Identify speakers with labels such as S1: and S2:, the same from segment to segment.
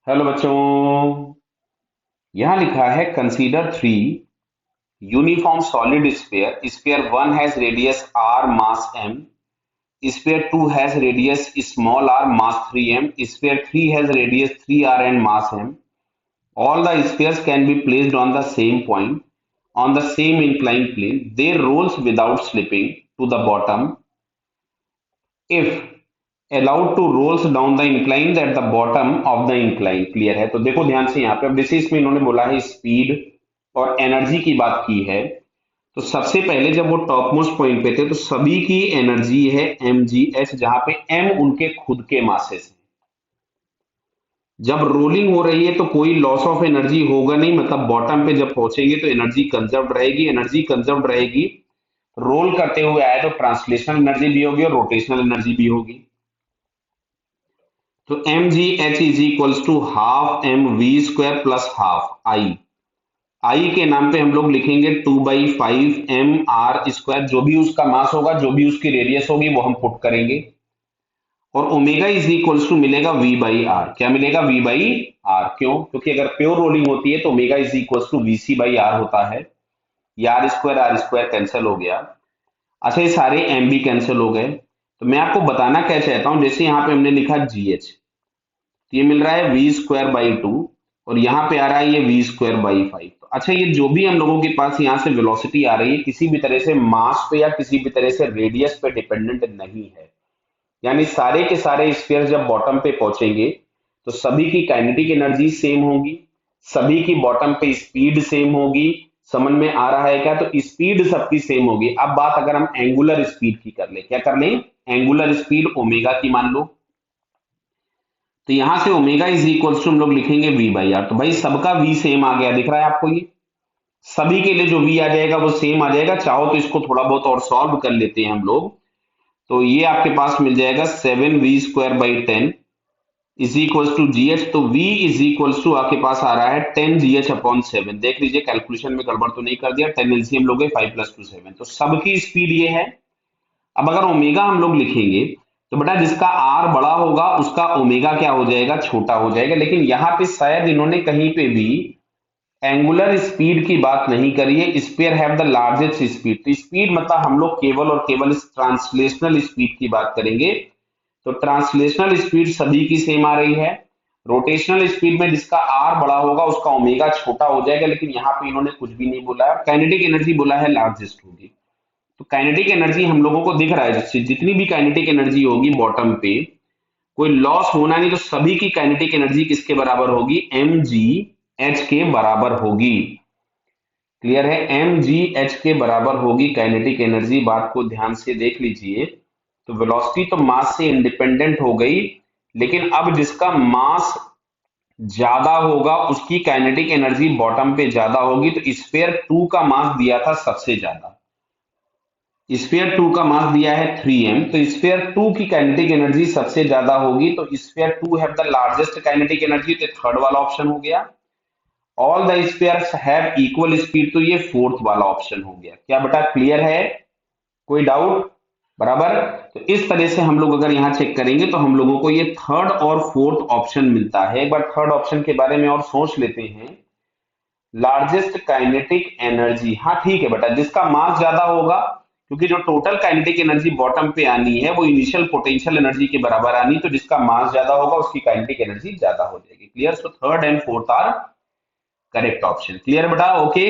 S1: Hello बच्चों। यहां लिखा है consider three uniform solid sphere. Sphere one has radius r mass m, sphere two has radius small r mass 3m, sphere three has radius 3r and mass m. All the spheres can be placed on the same point on the same inclined plane. They rolls without slipping to the bottom if allowed to rolls down the incline at the bottom of the incline. Clear है? तो देखो ध्यान से यहाँ पे, अब जैसे इसमें इन्होंने बोला है स्पीड और एनर्जी की बात की है, तो सबसे पहले जब वो टॉप मोस्ट पॉइंट पे थे तो सभी की एनर्जी है एम जी एच, जहां पे एम उनके खुद के मासेस हैं। जब रोलिंग हो रही है तो कोई लॉस ऑफ एनर्जी होगा नहीं, मतलब बॉटम पे जब पहुंचेंगे तो एनर्जी कंजर्व रहेगी। एनर्जी कंजर्व रहेगी, रोल करते हुए आए तो ट्रांसलेशनल एनर्जी भी होगी और रोटेशनल एनर्जी भी होगी। तो M G H is equals to half M V square plus half I. I के नाम पे हम लोग लिखेंगे 2/5 m r स्क्वायर, जो भी उसका मास होगा, जो भी उसकी रेडियस होगी वो हम पुट करेंगे। और ओमेगा इज इक्वल्स टू मिलेगा वी बाई आर। क्या मिलेगा? V by R. क्यों? क्योंकि अगर प्योर रोलिंग होती है तो omega is equals to V C by R होता है। ये आर स्क्वायर कैंसिल हो गया। अच्छा, ये सारे एम भी कैंसिल हो गए। तो मैं आपको बताना क्या चाहता हूं, जैसे यहाँ पे हमने लिखा जी एच, तो ये मिल रहा है वी स्क्वायर बाई टू, और यहाँ पे आ रहा है ये वी स्क्वायर बाई 5। तो अच्छा, ये जो भी हम लोगों के पास यहाँ से वेलोसिटी आ रही है किसी भी तरह से मास पे या किसी भी तरह से रेडियस पे डिपेंडेंट नहीं है। यानी सारे के सारे स्फीयर जब बॉटम पे पहुंचेंगे तो सभी की काइनेटिक एनर्जी सेम होगी, सभी की बॉटम पे स्पीड सेम होगी। समझ में आ रहा है क्या? तो स्पीड सबकी सेम होगी। अब बात अगर हम एंगुलर स्पीड की कर ले, क्या कर लें? एंगुलर स्पीड ओमेगा की मान लो। तो यहां से ओमेगा इज इक्वल टू हम लोग लिखेंगे वी बाई आर। तो भाई सबका वी सेम आ गया, दिख रहा है आपको? ये सभी के लिए जो वी आ जाएगा वो सेम आ जाएगा। चाहो तो इसको थोड़ा बहुत और सॉल्व कर लेते हैं हम लोग। तो ये आपके पास मिल जाएगा 7v² by 10 is equal to G H. तो v इज इक्वल टू आपके पास आ रहा है 10 gh/7। देख लीजिए कैलकुलेशन में गड़बड़ तो नहीं कर दिया। 10 एलसीएम लोगे 5 + 2 7, तो सबकी स्पीड ये है। अब अगर ओमेगा हम लोग लिखेंगे तो बेटा जिसका आर बड़ा होगा उसका ओमेगा क्या हो जाएगा? छोटा हो जाएगा। लेकिन यहाँ पे शायद इन्होंने कहीं पे भी एंगुलर स्पीड की बात नहीं करी है। Sphere have the largest speed, तो स्पीड मतलब हम लोग केवल और केवल इस ट्रांसलेशनल स्पीड की बात करेंगे। तो ट्रांसलेशनल स्पीड सभी की सेम आ रही है। रोटेशनल स्पीड में जिसका आर बड़ा होगा उसका ओमेगा छोटा हो जाएगा। लेकिन यहाँ पे इन्होंने कुछ भी नहीं बोला है। काइनेटिक एनर्जी बोला है लार्जेस्ट होगी। तो काइनेटिक एनर्जी हम लोगों को दिख रहा है, जिससे जितनी भी काइनेटिक एनर्जी होगी बॉटम पे कोई लॉस होना नहीं। तो सभी की काइनेटिक एनर्जी किसके बराबर होगी? एम जी एच के बराबर होगी। क्लियर है? एम जी एच के बराबर होगी काइनेटिक एनर्जी। बात को ध्यान से देख लीजिए। तो वेलोसिटी तो मास से इंडिपेंडेंट हो गई, लेकिन अब जिसका मास ज्यादा होगा उसकी काइनेटिक एनर्जी बॉटम पे ज्यादा होगी। तो स्फीयर टू का मास दिया था सबसे ज्यादा। स्फीयर टू का मास दिया है 3m, तो स्फीयर टू की काइनेटिक एनर्जी सबसे ज्यादा होगी। तो sphere two have the largest kinetic energy, तो थर्ड वाला ऑप्शन हो गया। All the spheres have equal speed, तो ये फोर्थ वाला ऑप्शन हो गया। क्या बेटा क्लियर है? कोई डाउट? बराबर। तो इस तरह से हम लोग अगर यहाँ चेक करेंगे तो हम लोगों को ये थर्ड और फोर्थ ऑप्शन मिलता है। एक बार थर्ड ऑप्शन के बारे में और सोच लेते हैं। लार्जेस्ट काइनेटिक एनर्जी, हाँ ठीक है बेटा, जिसका मास ज्यादा होगा, क्योंकि जो टोटल काइनेटिक एनर्जी बॉटम पे आनी है वो इनिशियल पोटेंशियल एनर्जी के बराबर आनी, तो जिसका मास ज्यादा होगा उसकी काइनेटिक एनर्जी ज्यादा हो जाएगी। Clear? So third and fourth are correct option. Clear बेटा? Okay,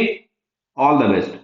S1: all the best.